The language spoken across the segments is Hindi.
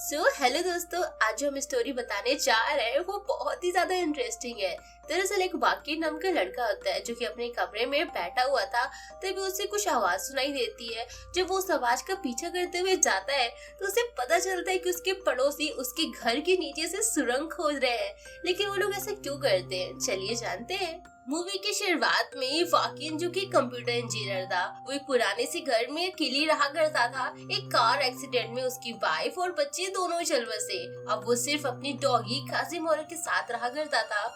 हेलो दोस्तों, आज जो हम स्टोरी बताने जा रहे हैं वो बहुत ही ज्यादा इंटरेस्टिंग है। दरअसल एक वाकिर नाम का लड़का होता है जो कि अपने कमरे में बैठा हुआ था। तभी उसे कुछ आवाज सुनाई देती है। जब वो उस आवाज का पीछा करते हुए जाता है तो उसे पता चलता है कि उसके पड़ोसी उसके घर के नीचे से सुरंग खोद रहे हैं। लेकिन वो लोग ऐसा क्यों करते हैं, चलिए जानते हैं। मूवी की शुरुआत में वाकिन, जो कि कंप्यूटर इंजीनियर था, वो एक पुराने से घर में अकेले रहा करता था। एक कार एक्सीडेंट में उसकी वाइफ और बच्चे दोनों चल बसे। अब वो सिर्फ अपनी डॉगी कासिमोरा के साथ रहा करता था।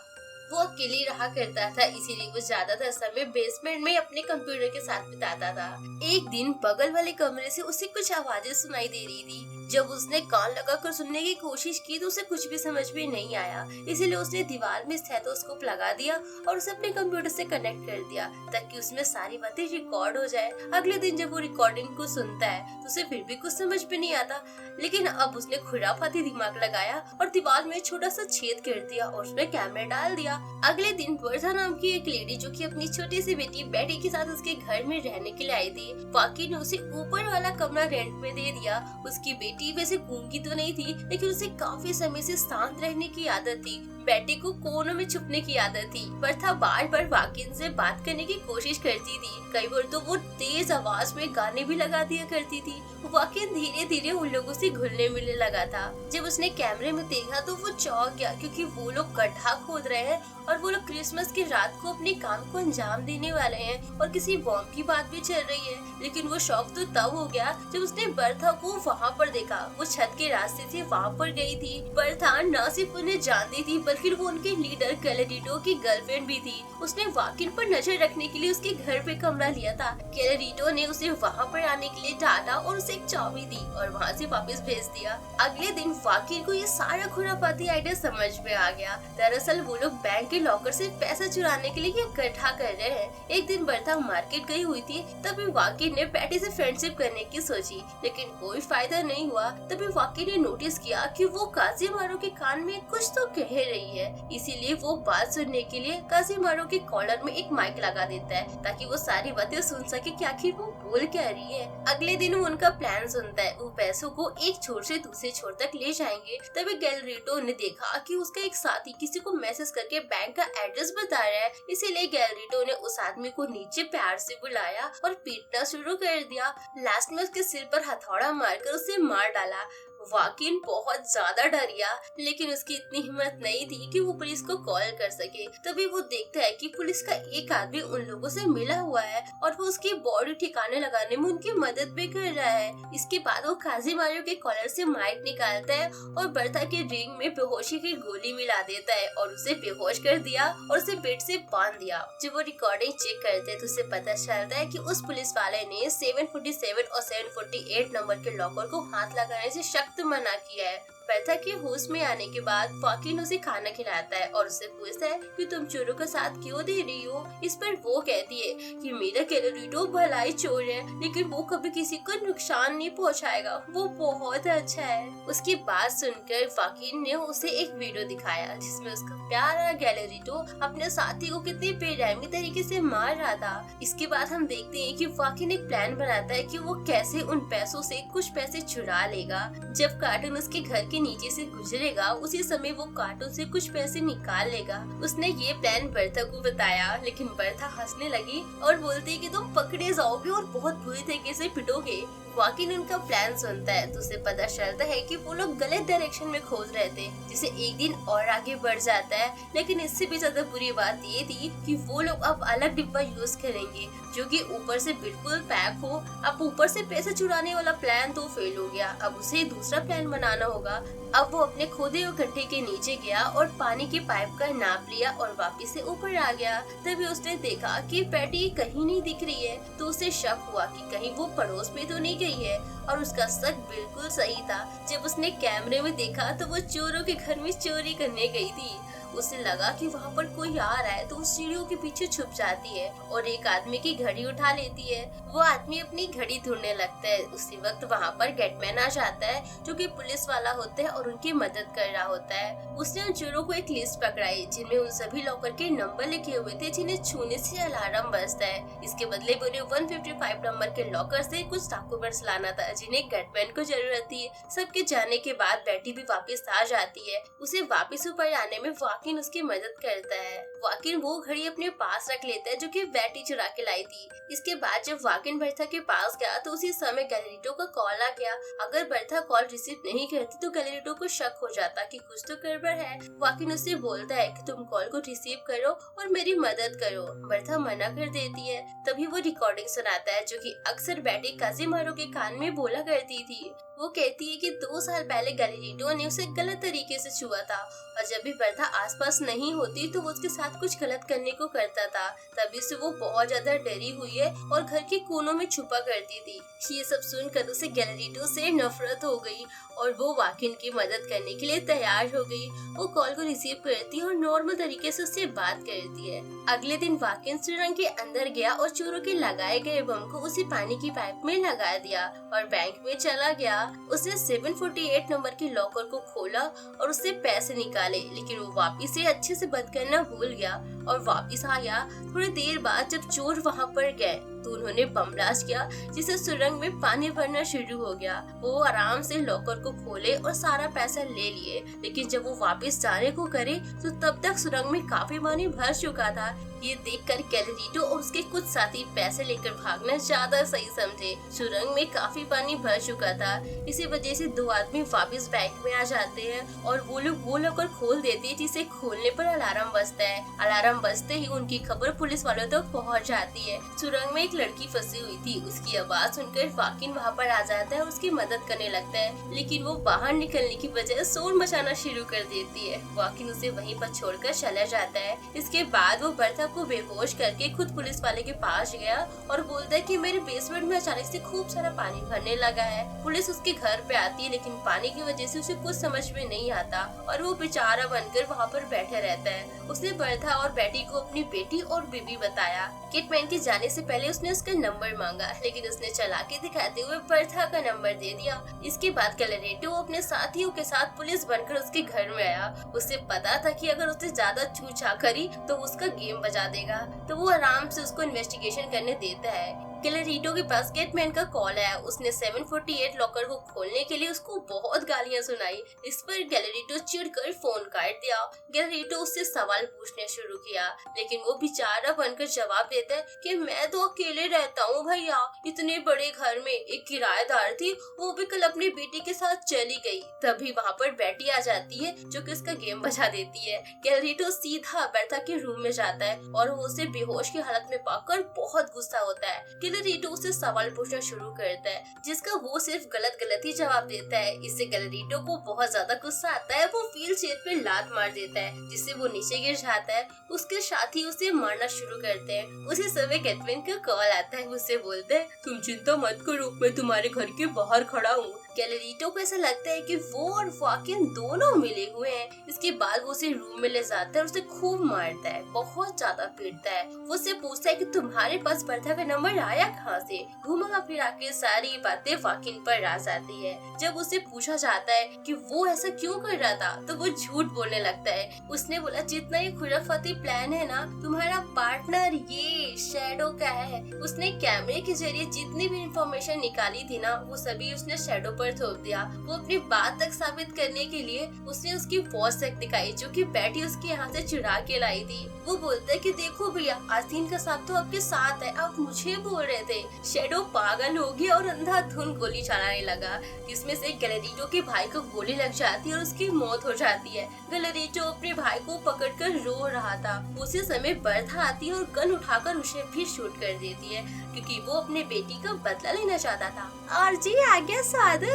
वो अकेले रहा करता था, इसीलिए वो ज्यादातर समय बेसमेंट में अपने कंप्यूटर के साथ बिताता था। एक दिन बगल वाले कमरे से उसे कुछ आवाजें सुनाई दे रही थी। जब उसने कान लगाकर सुनने की कोशिश की तो उसे कुछ भी समझ में नहीं आया। इसीलिए उसने दीवार में स्टेथोस्कोप लगा दिया और उसे अपने कंप्यूटर से कनेक्ट कर दिया ताकि उसमें सारी बातें रिकॉर्ड हो जाए। अगले दिन जब वो रिकॉर्डिंग को सुनता है तो उसे फिर भी कुछ समझ में नहीं आता। लेकिन अब उसने खुराफाती दिमाग लगाया और दीवार में छोटा सा छेद कर दिया और उसमें कैमरा डाल दिया। अगले दिन बर्था नाम की एक लेडी, जो कि अपनी छोटी सी बेटी बेटी के साथ उसके घर में रहने के लिए आई थी, वाकिर ने उसे ऊपर वाला कमरा रेंट में दे दिया। उसकी बेटी वैसे गूंगी तो नहीं थी, लेकिन उसे काफी समय से शांत रहने की आदत थी। बेटी को कोनों में छुपने की आदत थी। बर्था बार बार वाकिन से बात करने की कोशिश करती थी। कई बार तो वो तेज आवाज में गाने भी लगा दिया करती थी। वाकिन धीरे धीरे उन लोगों से घुलने मिलने लगा था। जब उसने कैमरे में देखा तो वो चौंक गया, क्योंकि वो लोग गड्ढा खोद रहे हैं और वो लोग क्रिसमस की रात को अपने काम को अंजाम देने वाले हैं और किसी बॉम्ब की बात भी चल रही है। लेकिन वो शौक तो तब हो गया जब उसने बर्था को वहाँ पर देखा। वो छत के रास्ते से वहाँ पर गई थी। बर्था न सिर्फ उन्हें जानती थी बल्कि वो उनके लीडर कैलेरिटो की गर्लफ्रेंड भी थी। उसने वाकिन पर नजर रखने के लिए उसके घर पे कमरा लिया था। कैलेरिटो ने उसे वहाँ पर आने के लिए डांटा और उसे एक चाबी दी और वहाँ से वापस भेज दिया। अगले दिन वाकिन को ये सारा खुरापाती आइडिया समझ में आ गया। दरअसल वो लोग बैंक के लॉकर से पैसा चुराने के लिए इकट्ठा कर रहे हैं। एक दिन बर्था मार्केट गई हुई थी, तभी वाकिन ने बेटी से फ्रेंडशिप करने की सोची, लेकिन कोई फायदा नहीं हुआ। तभी वाकिन ने नोटिस किया कि वो कासिमारो के कान में कुछ तो कह रही है। इसीलिए वो बात सुनने के लिए कासिमारो के कॉलर में एक माइक लगा देता है ताकि वो सारी बातें सुन सके कि आखिर वो बोल क्या रही है। अगले दिन वो उनका प्लान सुनता है। वो पैसों को एक छोर से दूसरे छोर तक ले जाएंगे। तभी गैलरिटो ने देखा कि उसका एक साथी किसी को मैसेज करके बैंक का एड्रेस बता रहा है। इसीलिए गैलरिटो ने उस आदमी को नीचे प्यार से बुलाया और पीटना शुरू कर दिया। लास्ट में उसके सिर पर हथौड़ा मारकर उसे मार डाला। वाकिन बहुत ज्यादा डर गया, लेकिन उसकी इतनी हिम्मत नहीं थी कि वो पुलिस को कॉल कर सके। तभी वो देखता है कि पुलिस का एक आदमी उन लोगों से मिला हुआ है और वो उसकी बॉडी ठिकाने लगाने में उनकी मदद भी कर रहा है। इसके बाद वो कासिमारो के कॉलर से माइक निकालता है और बर्था के रिंग में बेहोशी की गोली मिला देता है और उसे बेहोश कर दिया और उसे बेड से बांध दिया। जब वो रिकॉर्डिंग चेक करते हैं तो उसे पता चलता है कि उस पुलिस वाले ने 747 और 748 नंबर के लॉकर को हाथ लगाने से सख्त मना किया है। बर्था के होश में आने के बाद वाकिन उसे खाना खिलाता है और उससे पूछता है कि तुम चोरों का साथ क्यों दे रही हो। इस पर वो कहती है कि मेरा कैलेरिटो भलाई चोर है, लेकिन वो कभी किसी को नुकसान नहीं पहुंचाएगा, वो बहुत अच्छा है। उसकी बात सुनकर वाकिन ने उसे एक वीडियो दिखाया जिसमें उसका प्यारा कैलेरिटो अपने साथी को कितनी बेरहमी तरीके से मार रहा था। इसके बाद हम देखते हैं कि वाकिन एक प्लान बनाता है कि वो कैसे उन पैसों से कुछ पैसे चुरा लेगा। जब कार्टून उसके घर के नीचे से गुजरेगा उसी समय वो कार्टून से कुछ पैसे निकाल लेगा। उसने ये प्लान बर्था को बताया, लेकिन बर्था हंसने लगी और बोलती है कि तुम पकड़े जाओगे और बहुत बुरी तरीके से पिटोगे। वाकिन उनका प्लान सुनता है तो उसे पता चलता है कि वो लोग गलत डायरेक्शन में खोज रहे थे, जिसे एक दिन और आगे बढ़ जाता है। लेकिन इससे भी ज्यादा बुरी बात ये थी कि वो लोग अब अलग डिब्बा यूज करेंगे जो कि ऊपर से बिल्कुल पैक हो। अब ऊपर से पैसे चुराने वाला प्लान तो फेल हो गया, अब उसे दूसरा प्लान बनाना होगा। अब वो अपने खोदे हुए गड्ढे के नीचे गया और पानी की पाइप का नाप लिया और वापस से ऊपर आ गया। तभी उसने देखा कि पैटी कहीं नहीं दिख रही है, तो उसे शक हुआ कि कहीं वो पड़ोस में तो नहीं गई है, और उसका शक बिल्कुल सही था। जब उसने कैमरे में देखा तो वो चोरों के घर में चोरी करने गई थी। उसे लगा कि वहाँ पर कोई आ रहा है तो उस सीढ़ियों के पीछे छुप जाती है और एक आदमी की घड़ी उठा लेती है। वो आदमी अपनी घड़ी ढूंढने लगता है। उसी वक्त वहाँ पर गेटमैन आ जाता है जो कि पुलिस वाला होता है और उनकी मदद कर रहा होता है। उसने उन चोरों को एक लिस्ट पकड़ाई जिनमें उन सभी लॉकर के नंबर लिखे हुए थे जिन्हें छूने से अलार्म बजता है। इसके बदले में उन्हें 155 नंबर के लॉकर से कुछ डॉक्यूमेंट्स लाना था जिन्हें गेटमैन को जरूरत थी। सबके जाने के बाद बेटी भी वापस आ जाती है। उसे वापस ऊपर आने में वाकिन उसकी मदद करता है। वाकिन वो घड़ी अपने पास रख लेता है जो कि बेटी चुरा के लाई थी। इसके बाद जब वाकिन बर्था के पास गया तो उसी समय गैलेरिटो का कॉल आ गया। अगर बर्था कॉल रिसीव नहीं करती तो गैलेरिटो को शक हो जाता कि कुछ तो गड़बड़ है। वाकिन उससे बोलता है कि तुम कॉल को रिसीव करो और मेरी मदद करो। बर्था मना कर देती है। तभी वो रिकॉर्डिंग सुनाता है जो कि अक्सर बेटी काजिमारो के कान में बोला करती थी। वो कहती है कि 2 साल पहले गैलेरिटो ने उसे गलत तरीके से छुआ था और जब भी बर्था आसपास नहीं होती तो वो उसके साथ कुछ गलत करने को करता था। तभी से वो बहुत ज्यादा डरी हुई है और घर के कोनों में छुपा करती थी। ये सब सुनकर उसे गैलेरिटो से नफरत हो गई और वो वाकिन की मदद करने के लिए तैयार हो गई। वो कॉल को रिसीव करती है और नॉर्मल तरीके से उससे बात करती है। अगले दिन वाकिन सुरंग के अंदर गया और चोरों के लगाए गए बम को उसी पानी की पाइप में लगा दिया और बैंक में चला गया। उसने 748 नंबर के लॉकर को खोला और उससे पैसे निकाले, लेकिन वो वापिस से अच्छे से बंद करना भूल गया और वापिस आया। थोड़ी देर बाद जब चोर वहाँ पर गए तो उन्होंने बम ब्लास्ट किया जिससे सुरंग में पानी भरना शुरू हो गया। वो आराम से लॉकर को खोले और सारा पैसा ले लिए, लेकिन जब वो वापस जाने को करे तो तब तक सुरंग में काफी पानी भर चुका था। ये देखकर गैलेरिटो और उसके कुछ साथी पैसे लेकर भागना ज्यादा सही समझे। सुरंग में काफी पानी भर चुका था। इसी वजह से 2 आदमी वापस बैंक में आ जाते हैं और वो लोग वो लॉकर खोल देते हैं जिसे खोलने पर अलार्म बजता है। अलार्म बजते ही उनकी खबर पुलिस वालों तक पहुंच जाती है। सुरंग में एक लड़की फंसी हुई थी। उसकी आवाज सुनकर वाकिन वहाँ पर आ जाता है और उसकी मदद करने लगता है, लेकिन वो बाहर निकलने की बजाय शोर मचाना शुरू कर देती है। वाकिन उसे वहीं पर छोड़कर चला जाता है। इसके बाद वो बर्था को बेहोश करके खुद पुलिस वाले के पास गया और बोलता है कि मेरे बेसमेंट में अचानक से खूब सारा पानी भरने लगा है। पुलिस उसके घर पे आती है, लेकिन पानी की वजह से उसे कुछ समझ में नहीं आता और वो बेचारा बनकर वहाँ पर बैठा रहता है। उसने बर्था और बेटी को अपनी बेटी और बीबी बताया। गेटमैन के जाने से पहले उसने उसका नंबर मांगा, लेकिन उसने चालाकी दिखाते हुए बर्था का नंबर दे दिया। इसके बाद गैलेरिटो अपने साथियों के साथ पुलिस बनकर उसके घर में आया। उसे पता था कि अगर उसने ज्यादा छूछा करी तो उसका गेम बजा देगा, तो वो आराम से उसको इन्वेस्टिगेशन करने देता है। गैलेरिटो के पास गेटमैन का कॉल आया। उसने 748 लॉकर को खोलने के लिए उसको बहुत गालियां सुनाई। इस पर गैलेरिटो चिढ़कर फोन काट दिया। गैलेरिटो उससे सवाल पूछने शुरू किया, लेकिन वो बेचारा बनकर जवाब देता है कि मैं तो अकेले रहता हूँ भैया, इतने बड़े घर में एक किराएदार थी, वो भी कल अपनी बेटी के साथ चली गई। तभी वहाँ पर बेटी आ जाती है जो कि उसका गेम बजा देती है। गैलेरिटो सीधा बर्था के रूम में जाता है और वो उसे बेहोश की हालत में पाकर बहुत गुस्सा होता है। गैलेरिटो उससे सवाल पूछना शुरू करता है जिसका वो सिर्फ गलत ही जवाब देता है। इससे गैलेरिटो को बहुत ज्यादा गुस्सा आता है। वो व्हील चेयर पे लात मार देता है जिससे वो नीचे गिर जाता है। उसके साथी उसे मारना शुरू करते हैं। उसी समय गेटमैन का कॉल आता है। उससे बोलते हैं तुम चिंता मत करो, मैं तुम्हारे घर के बाहर खड़ा हूँ। गैलेरिटो को ऐसा लगता है कि वो और वाकिन दोनों मिले हुए हैं। इसके बाद वो उसे रूम में ले जाता है और उसे खूब मारता है, बहुत ज्यादा पीटता है। वो उससे पूछता है कि तुम्हारे पास बर्था का नंबर आया कहाँ से। घुमा फिरा के सारी बातें वाकिन पर आ जाती है। जब उसे पूछा जाता है कि वो ऐसा क्यों कर रहा था तो वो झूठ बोलने लगता है। उसने बोला जितना ये खुराफाती प्लान है ना, तुम्हारा पार्टनर ये शैडो का है। उसने कैमरे के जरिए जितनी भी इंफॉर्मेशन निकाली थी ना, वो सभी उसने शैडो पर थोप दिया। वो अपनी बात तक साबित करने के लिए उसने उसकी वॉइस तक दिखाई जो कि बेटी उसके यहाँ से चुरा के लाई थी। वो बोलता है कि देखो भैया, आस्तीन का सांप तो आपके साथ है, आप मुझे बोल रहे थे। शैडो पागल हो गया और अंधाधुंध गोली चलाने लगा, जिसमें से गैलेरिटो के भाई को गोली लग जाती है और उसकी मौत हो जाती है। गैलेरिटो अपने भाई को पकड़कर रो रहा था। उसी समय बर्था आती है और गन उठाकर उसे भी शूट कर देती है क्योंकि वो अपने बेटी का बदला लेना चाहता था। और जी आ गया स्वाद।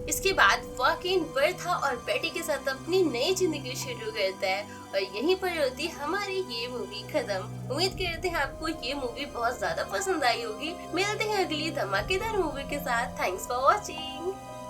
इसके बाद वाकिन बर्था और बेटी के साथ अपनी नई जिंदगी शुरू करता है और यहीं पर होती हमारी ये मूवी खत्म। उम्मीद करते हैं आपको ये मूवी बहुत ज्यादा पसंद आई होगी। मिलते हैं अगली धमाकेदार मूवी के साथ। Thanks for watching.